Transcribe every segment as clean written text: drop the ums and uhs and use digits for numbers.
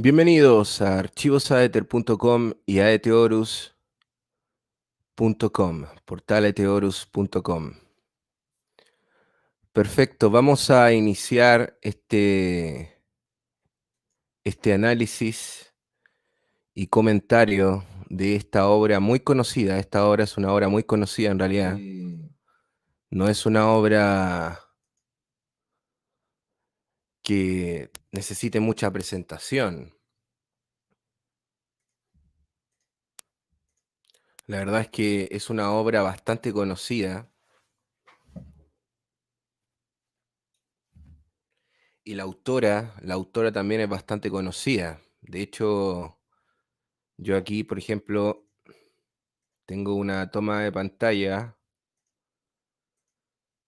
Bienvenidos a archivosaether.com y a eteorus.com, portaleteorus.com. Perfecto, vamos a iniciar este análisis y comentario de esta obra muy conocida. Esta obra es una obra muy conocida en realidad. No es una obra que necesite mucha presentación. La verdad es que es una obra bastante conocida y la autora también es bastante conocida. De hecho, yo aquí, por ejemplo, tengo una toma de pantalla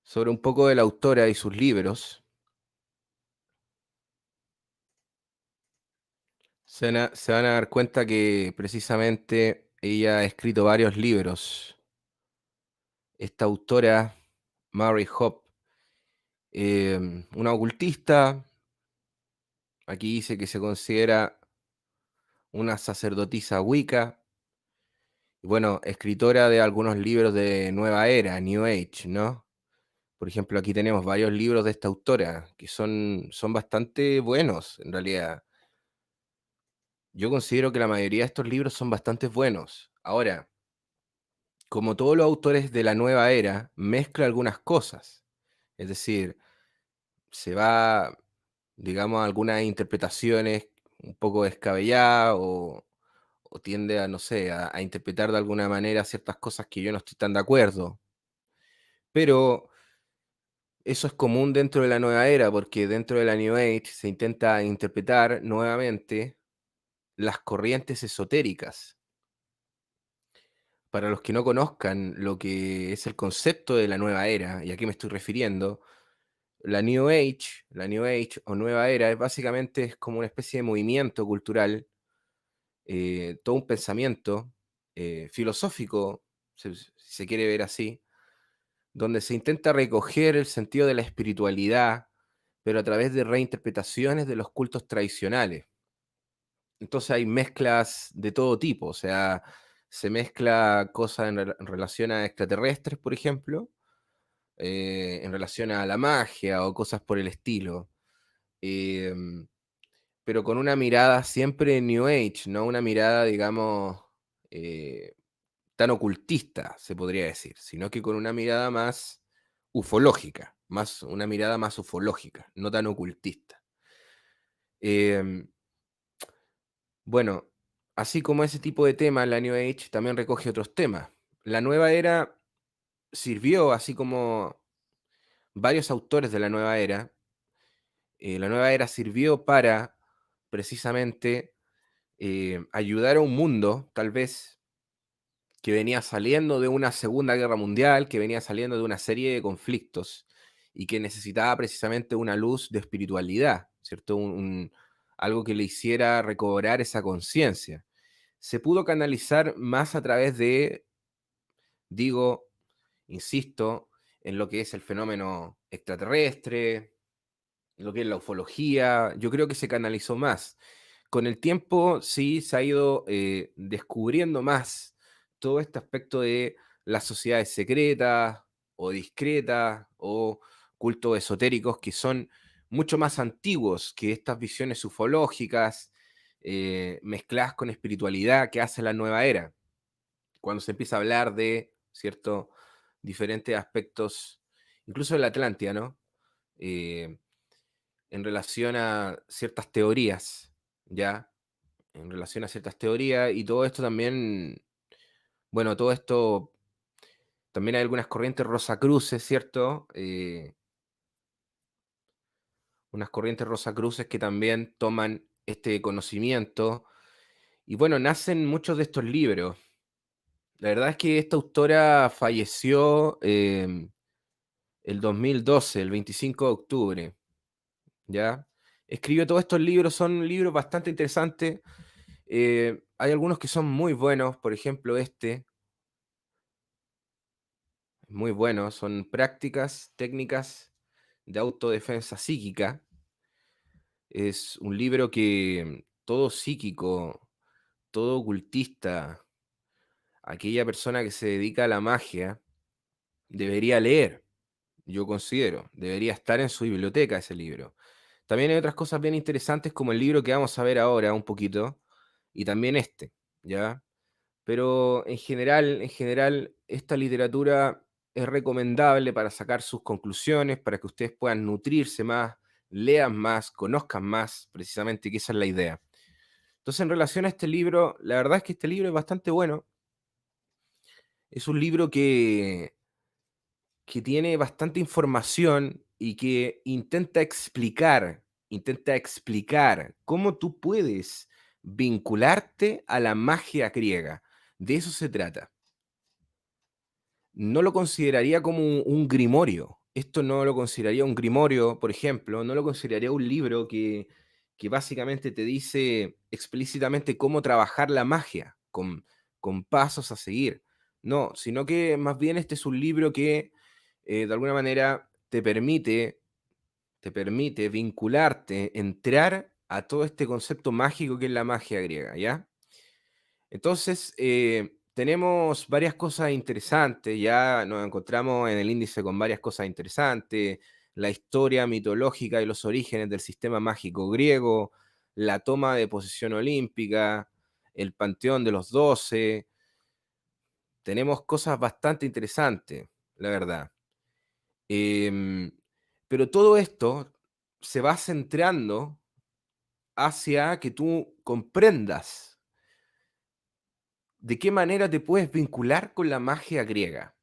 sobre un poco de la autora y sus libros. Se van a dar cuenta que precisamente ella ha escrito varios libros. Esta autora, Mary Hope, una ocultista, aquí dice que se considera una sacerdotisa Wicca, y bueno, escritora de algunos libros de Nueva Era, New Age, ¿no? Por ejemplo, aquí tenemos varios libros de esta autora que son bastante buenos, en realidad. Yo considero que la mayoría de estos libros son bastante buenos. Ahora, como todos los autores de la nueva era, mezcla algunas cosas. Es decir, se va, digamos, a algunas interpretaciones un poco descabelladas o tiende a, no sé, a interpretar de alguna manera ciertas cosas que yo no estoy tan de acuerdo. Pero eso es común dentro de la nueva era, porque dentro de la New Age se intenta interpretar nuevamente las corrientes esotéricas. Para los que no conozcan lo que es el concepto de la nueva era, y a qué me estoy refiriendo, la New Age o nueva era es como una especie de movimiento cultural, todo un pensamiento filosófico, si se quiere ver así, donde se intenta recoger el sentido de la espiritualidad, pero a través de reinterpretaciones de los cultos tradicionales. Entonces hay mezclas de todo tipo, o sea, se mezcla cosas en relación a extraterrestres, por ejemplo, en relación a la magia o cosas por el estilo, em, pero con una mirada siempre New Age, no una mirada, digamos, eh, tan ocultista, se podría decir, sino que con una mirada más ufológica, una mirada más ufológica, no tan ocultista. Em, Bueno, así como ese tipo de temas, la New Age también recoge otros temas. La nueva era sirvió, así como varios autores de la nueva era sirvió para precisamente ayudar a un mundo, tal vez, que venía saliendo de una Segunda Guerra Mundial, que venía saliendo de una serie de conflictos y que necesitaba precisamente una luz de espiritualidad, ¿cierto? Algo que le hiciera recobrar esa conciencia. Se pudo canalizar más a través de, digo, insisto, en lo que es el fenómeno extraterrestre, en lo que es la ufología. Yo creo que se canalizó más. Con el tiempo sí se ha ido descubriendo más todo este aspecto de las sociedades secretas o discretas o cultos esotéricos que son mucho más antiguos que estas visiones ufológicas mezcladas con espiritualidad que hace la nueva era. Cuando se empieza a hablar de, ¿cierto?, diferentes aspectos, incluso de la Atlántida, ¿no? Eh, en relación a ciertas teorías, ¿ya? En relación a ciertas teorías y todo esto también, bueno, todo esto, también hay algunas corrientes rosacruces, ¿cierto? Unas corrientes rosacruces que también toman este conocimiento y bueno, nacen muchos de estos libros. La verdad es que esta autora falleció el 2012, el 25 de octubre, ¿ya? Escribió todos estos libros, son libros bastante interesantes. Hay algunos que son muy buenos, por ejemplo, este, muy bueno, son prácticas, técnicas de autodefensa psíquica. Es un libro que todo psíquico, todo ocultista, aquella persona que se dedica a la magia, debería leer, yo considero, debería estar en su biblioteca ese libro. También hay otras cosas bien interesantes como el libro que vamos a ver ahora un poquito, y también este, ¿ya? Pero en general, esta literatura es recomendable para sacar sus conclusiones, para que ustedes puedan nutrirse más, lean más, conozcan más, precisamente, que esa es la idea. Entonces, en relación a este libro, la verdad es que este libro es bastante bueno. Es un libro que tiene bastante información y que intenta explicar cómo tú puedes vincularte a la magia griega. De eso se trata. No lo consideraría como un grimorio. Esto no lo consideraría un grimorio, por ejemplo, no lo consideraría un libro que básicamente te dice explícitamente cómo trabajar la magia, con pasos a seguir. No, sino que más bien este es un libro que de alguna manera te permite vincularte, entrar a todo este concepto mágico que es la magia griega, ¿ya? Entonces, tenemos varias cosas interesantes, ya nos encontramos en el índice con varias cosas interesantes, la historia mitológica y los orígenes del sistema mágico griego, la toma de posesión olímpica, el panteón de los 12, tenemos cosas bastante interesantes, la verdad. Em, pero todo esto se va centrando hacia que tú comprendas de qué manera te puedes vincular con la magia griega.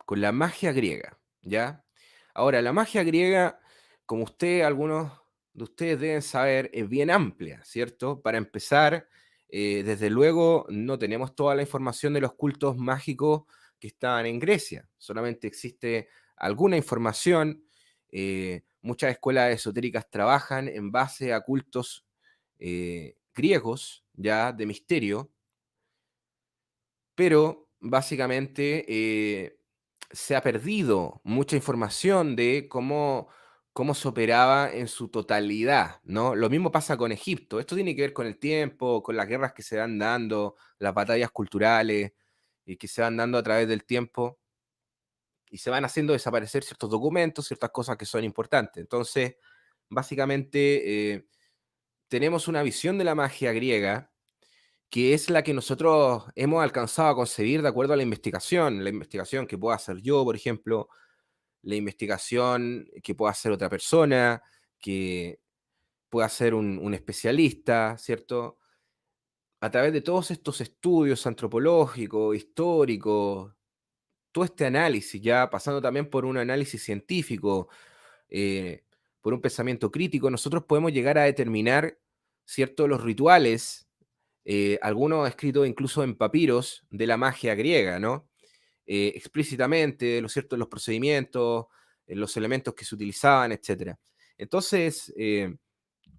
Con la magia griega, ¿ya? Ahora, la magia griega, como algunos de ustedes deben saber, es bien amplia, ¿cierto? Para empezar, desde luego, no tenemos toda la información de los cultos mágicos que estaban en Grecia, solamente existe alguna información. Muchas escuelas esotéricas trabajan en base a cultos griegos, ya de misterio, pero básicamente se ha perdido mucha información de cómo se operaba en su totalidad, ¿no? Lo mismo pasa con Egipto. Esto tiene que ver con el tiempo, con las guerras que se van dando, las batallas culturales y que se van dando a través del tiempo y se van haciendo desaparecer ciertos documentos, ciertas cosas que son importantes. Entonces, básicamente, tenemos una visión de la magia griega que es la que nosotros hemos alcanzado a concebir de acuerdo a la investigación que pueda hacer yo, por ejemplo, la investigación que pueda hacer otra persona, que pueda hacer un especialista, ¿cierto? A través de todos estos estudios antropológicos, históricos, todo este análisis, ya pasando también por un análisis científico, eh, por un pensamiento crítico, nosotros podemos llegar a determinar, ¿cierto?, los rituales, algunos escritos incluso en papiros de la magia griega, ¿no? Explícitamente, lo cierto, los procedimientos, los elementos que se utilizaban, etcétera. Entonces,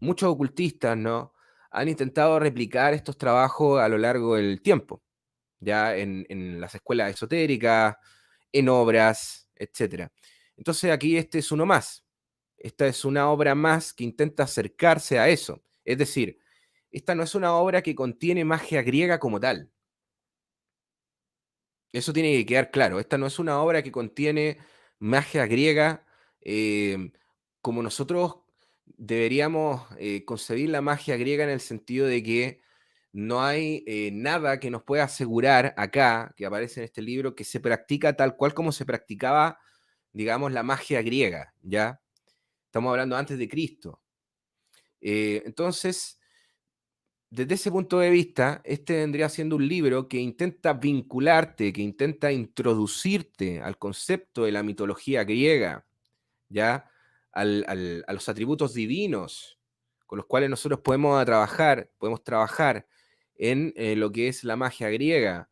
muchos ocultistas, ¿no?, han intentado replicar estos trabajos a lo largo del tiempo, ya en las escuelas esotéricas, en obras, etcétera. Entonces, aquí este es uno más. Esta es una obra más que intenta acercarse a eso. Es decir, esta no es una obra que contiene magia griega como tal. Eso tiene que quedar claro. Esta no es una obra que contiene magia griega eh, como nosotros deberíamos concebir la magia griega en el sentido de que no hay nada que nos pueda asegurar acá, que aparece en este libro, que se practica tal cual como se practicaba, digamos, la magia griega, ¿ya? Estamos hablando antes de Cristo. Entonces, desde ese punto de vista, este vendría siendo un libro que intenta vincularte, que intenta introducirte al concepto de la mitología griega, ¿ya? A los atributos divinos con los cuales nosotros podemos trabajar en lo que es la magia griega.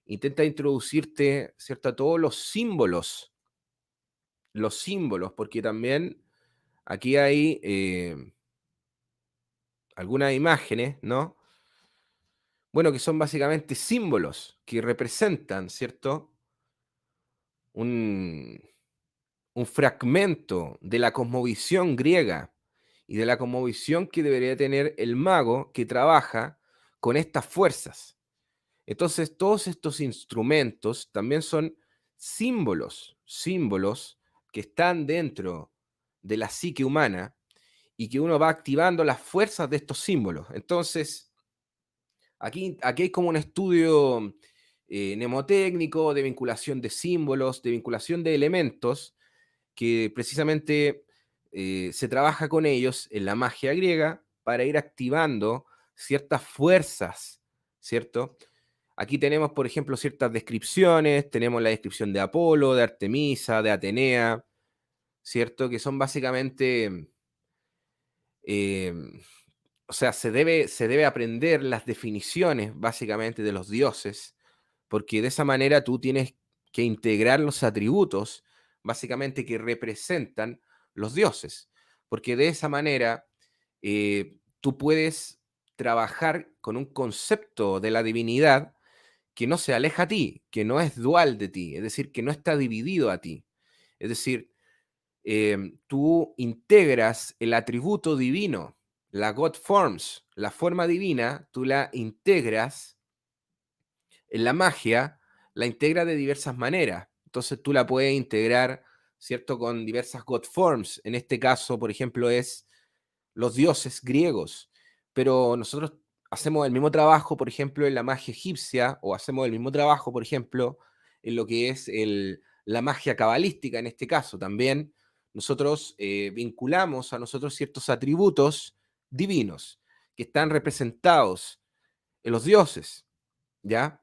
Intenta introducirte, ¿cierto?, a todos los símbolos, porque también aquí hay algunas imágenes, ¿no? Bueno, que son básicamente símbolos que representan, ¿cierto? Un, un fragmento de la cosmovisión griega y de la cosmovisión que debería tener el mago que trabaja con estas fuerzas. Entonces, todos estos instrumentos también son símbolos, símbolos que están dentro de la psique humana y que uno va activando las fuerzas de estos símbolos. Entonces, aquí hay como un estudio mnemotécnico de vinculación de símbolos, de vinculación de elementos, que precisamente se trabaja con ellos en la magia griega para ir activando ciertas fuerzas, ¿cierto? Aquí tenemos, por ejemplo, ciertas descripciones, tenemos la descripción de Apolo, de Artemisa, de Atenea, ¿cierto? Que son básicamente, eh, o sea, se debe aprender las definiciones básicamente de los dioses, porque de esa manera tú tienes que integrar los atributos básicamente que representan los dioses, porque de esa manera tú puedes trabajar con un concepto de la divinidad que no se aleja a ti, que no es dual de ti, es decir, que no está dividido a ti. Es decir, tú integras el atributo divino, la God Forms, la forma divina, tú la integras en la magia, la integra de diversas maneras. Entonces tú la puedes integrar, ¿cierto? Con diversas God Forms. En este caso, por ejemplo, es los dioses griegos, pero nosotros hacemos el mismo trabajo, por ejemplo, en la magia egipcia, o hacemos el mismo trabajo, por ejemplo, en lo que es la magia cabalística en este caso. También nosotros vinculamos a nosotros ciertos atributos divinos que están representados en los dioses, ¿ya?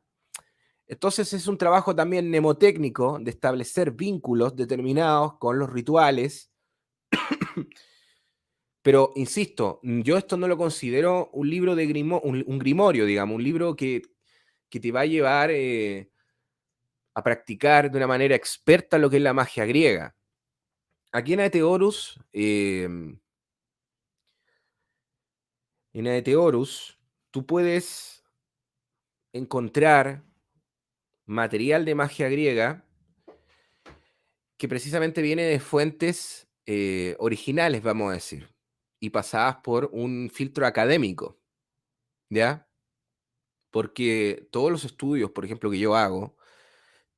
Entonces es un trabajo también mnemotécnico de establecer vínculos determinados con los rituales. Pero insisto, yo esto no lo considero un libro de un grimorio, digamos, un libro que te va a llevar a practicar de una manera experta lo que es la magia griega. Aquí en Aeteorus, tú puedes encontrar material de magia griega que precisamente viene de fuentes originales, vamos a decir, y pasadas por un filtro académico, ¿ya? Porque todos los estudios, por ejemplo, que yo hago,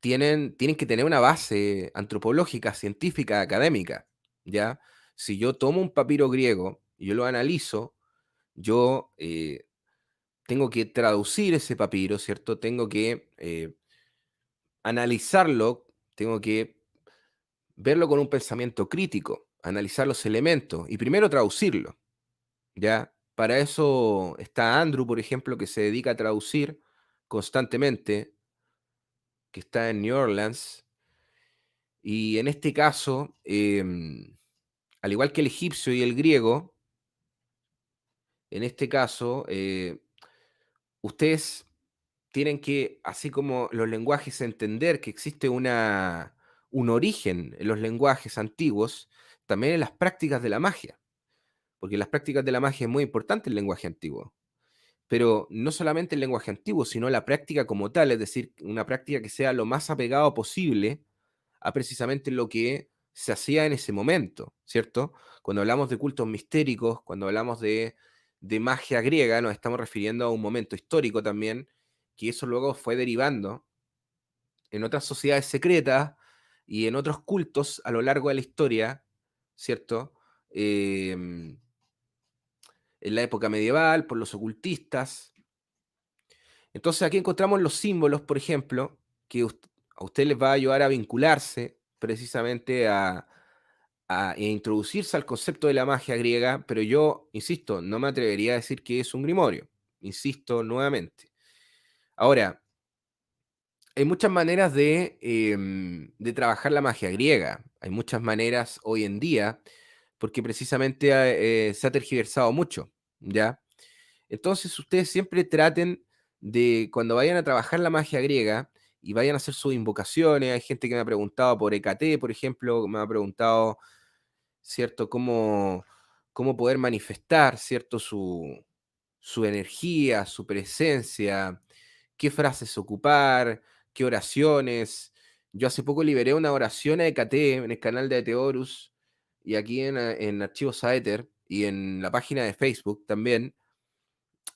tienen que tener una base antropológica, científica, académica, ¿ya? Si yo tomo un papiro griego y yo lo analizo, yo tengo que traducir ese papiro, ¿cierto? Tengo que analizarlo, tengo que verlo con un pensamiento crítico, analizar los elementos y primero traducirlo, ¿ya? Para eso está Andrew, por ejemplo, que se dedica a traducir constantemente, que está en New Orleans. Y en este caso, al igual que el egipcio y el griego, en este caso, ustedes tienen que, así como los lenguajes, entender que existe un origen en los lenguajes antiguos, también en las prácticas de la magia, porque en las prácticas de la magia es muy importante el lenguaje antiguo, pero no solamente el lenguaje antiguo, sino la práctica como tal, es decir, una práctica que sea lo más apegado posible a precisamente lo que se hacía en ese momento, ¿cierto? Cuando hablamos de cultos mistéricos, cuando hablamos de magia griega, nos estamos refiriendo a un momento histórico también, que eso luego fue derivando en otras sociedades secretas y en otros cultos a lo largo de la historia, ¿cierto? En la época medieval, por los ocultistas. Entonces aquí encontramos los símbolos, por ejemplo, que a usted les va a ayudar a vincularse precisamente a introducirse al concepto de la magia griega, pero yo, insisto, no me atrevería a decir que es un grimorio. Insisto nuevamente. Ahora, hay muchas maneras de trabajar la magia griega. Hay muchas maneras hoy en día, porque precisamente se ha tergiversado mucho, ¿ya? Entonces ustedes siempre traten de, cuando vayan a trabajar la magia griega y vayan a hacer sus invocaciones, hay gente que me ha preguntado por Hécate, por ejemplo, me ha preguntado, ¿cierto? Cómo poder manifestar, ¿cierto? Su energía, su presencia, qué frases ocupar, qué oraciones. Yo hace poco liberé una oración a Hécate en el canal de Aeteorus y aquí en Archivos Aether, y en la página de Facebook también,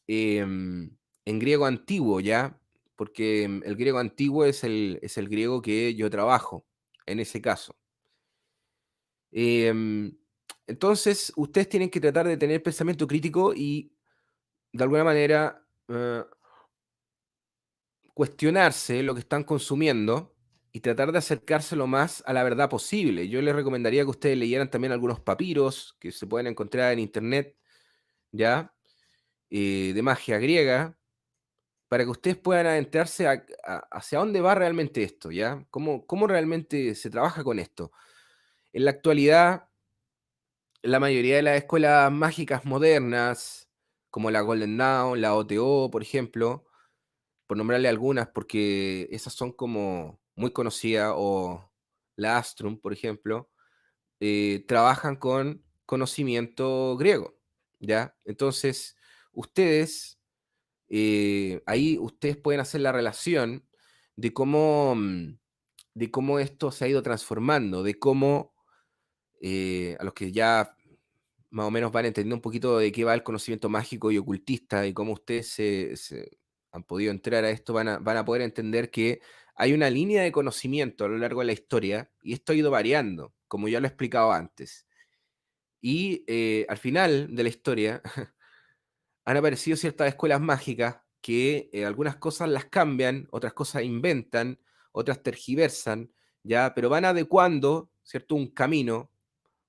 en griego antiguo, ¿ya? Porque el griego antiguo es el griego que yo trabajo, en ese caso. Em, entonces, ustedes tienen que tratar de tener pensamiento crítico y, de alguna manera, cuestionarse lo que están consumiendo y tratar de acercarse lo más a la verdad posible. Yo les recomendaría que ustedes leyeran también algunos papiros que se pueden encontrar en internet, ¿ya? De magia griega, para que ustedes puedan adentrarse hacia dónde va realmente esto, ¿ya? ¿Cómo realmente se trabaja con esto? En la actualidad, la mayoría de las escuelas mágicas modernas, como la Golden Dawn, la OTO, por ejemplo, por nombrarle algunas, porque esas son como muy conocidas, o la Astrum, por ejemplo, trabajan con conocimiento griego, ¿ya? Entonces, ustedes, ahí ustedes pueden hacer la relación de de cómo esto se ha ido transformando, de cómo, a los que ya más o menos van entendiendo un poquito de qué va el conocimiento mágico y ocultista y cómo ustedes se han podido entrar a esto, van a poder entender que hay una línea de conocimiento a lo largo de la historia y esto ha ido variando, como ya lo he explicado antes. Y al final de la historia han aparecido ciertas escuelas mágicas que algunas cosas las cambian, otras cosas inventan, otras tergiversan, ¿ya? Pero van adecuando, ¿cierto? Un camino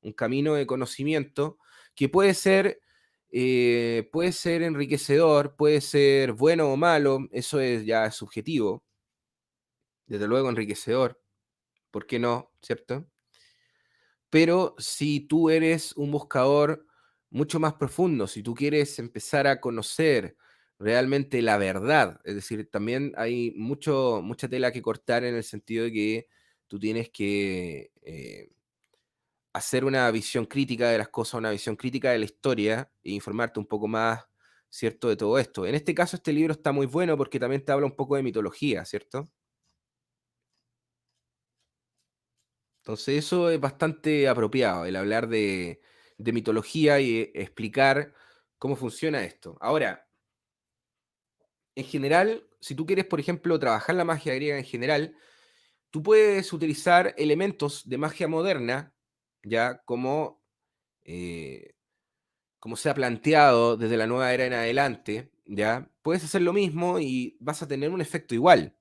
de conocimiento que puede ser enriquecedor, puede ser bueno o malo, eso es ya subjetivo, desde luego enriquecedor, ¿por qué no? ¿Cierto? Pero si tú eres un buscador mucho más profundo, si tú quieres empezar a conocer realmente la verdad, es decir, también hay mucha tela que cortar en el sentido de que tú tienes que hacer una visión crítica de las cosas, una visión crítica de la historia e informarte un poco más, ¿cierto?, de todo esto. En este caso, este libro está muy bueno porque también te habla un poco de mitología, ¿cierto? Entonces, eso es bastante apropiado, el hablar de mitología y explicar cómo funciona esto. Ahora, en general, si tú quieres, por ejemplo, trabajar la magia griega en general, tú puedes utilizar elementos de magia moderna, ya eh, como se ha planteado desde la nueva era en adelante, ¿ya? Puedes hacer lo mismo y vas a tener un efecto igual.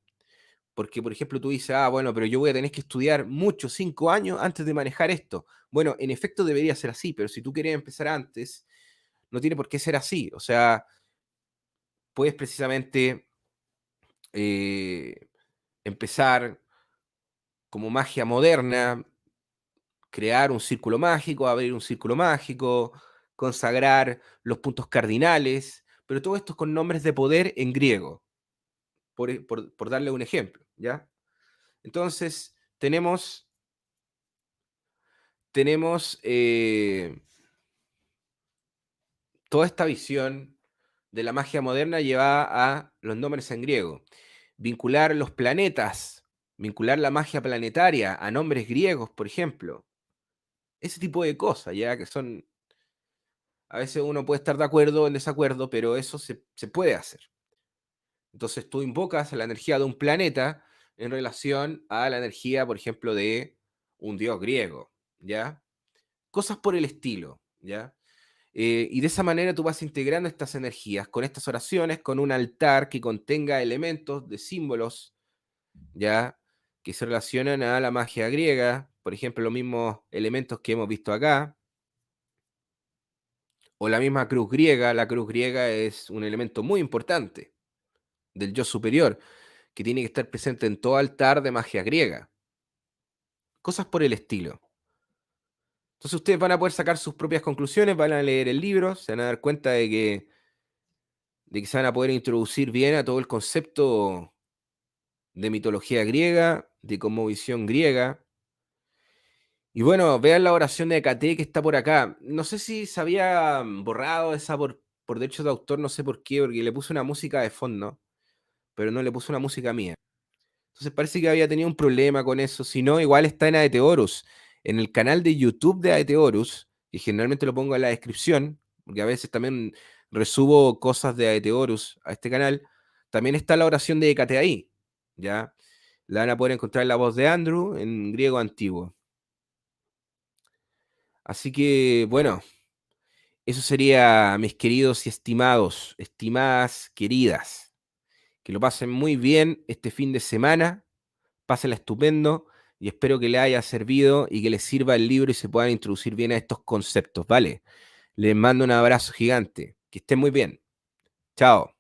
Porque, por ejemplo, tú dices, ah, bueno, pero yo voy a tener que estudiar mucho, 5 años, antes de manejar esto. Bueno, en efecto debería ser así, pero si tú quieres empezar antes, no tiene por qué ser así. O sea, puedes precisamente eh, empezar como magia moderna, crear un círculo mágico, abrir un círculo mágico, consagrar los puntos cardinales, pero todo esto es con nombres de poder en griego, por darle un ejemplo, ¿ya? Entonces, tenemos toda esta visión de la magia moderna llevada a los nombres en griego. Vincular los planetas, vincular la magia planetaria a nombres griegos, por ejemplo. Ese tipo de cosas, ya que son, a veces uno puede estar de acuerdo o en desacuerdo, pero eso se puede hacer. Entonces tú invocas la energía de un planeta en relación a la energía, por ejemplo, de un dios griego, ¿ya? Cosas por el estilo, ¿ya? Y de esa manera tú vas integrando estas energías con estas oraciones, con un altar que contenga elementos de símbolos, ¿ya? Que se relacionan a la magia griega, por ejemplo, los mismos elementos que hemos visto acá, o la misma cruz griega. La cruz griega es un elemento muy importante del yo superior, que tiene que estar presente en todo altar de magia griega, cosas por el estilo. Entonces ustedes van a poder sacar sus propias conclusiones, van a leer el libro, se van a dar cuenta de que se van a poder introducir bien a todo el concepto de mitología griega, de cosmovisión griega. Y bueno, vean la oración de Hecate que está por acá. No sé si se había borrado esa por derecho de autor, no sé por qué, porque le puse una música de fondo, pero no le puse una música mía. Entonces parece que había tenido un problema con eso. Si no, igual está en Aeteorus, en el canal de YouTube de Aeteorus, y generalmente lo pongo en la descripción, porque a veces también resubo cosas de Aeteorus a este canal, también está la oración de Hécate ahí, ¿ya? La van a poder encontrar en la voz de Andrew en griego antiguo. Así que, bueno, eso sería, mis queridos y estimados, estimadas, queridas. Que lo pasen muy bien este fin de semana, pásenla estupendo y espero que les haya servido y que les sirva el libro y se puedan introducir bien a estos conceptos, ¿vale? Les mando un abrazo gigante. Que estén muy bien. Chao.